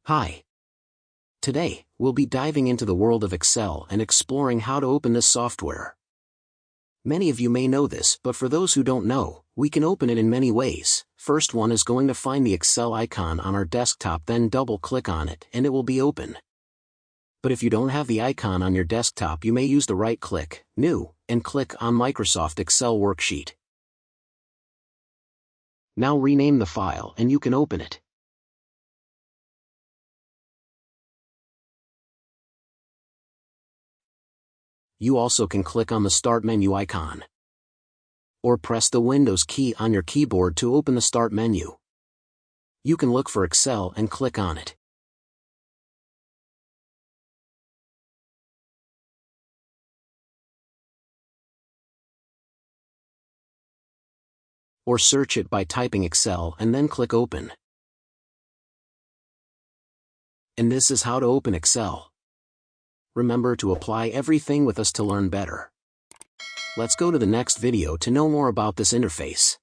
Hi. Today, we'll be diving into the world of Excel and exploring how to open this software. Many of you may know this, but for those who don't know, we can open it in many ways. First one is going to find the Excel icon on our desktop, then double-click on it and it will be open. But if you don't have the icon on your desktop, you may use the right-click, New, and click on Microsoft Excel Worksheet. Now rename the file and you can open it. You also can click on the Start menu icon. Or press the Windows key on your keyboard to open the Start menu. You can look for Excel and click on it. Or search it by typing Excel and then click Open. And this is how to open Excel. Remember to apply everything with us to learn better. Let's go to the next video to know more about this interface.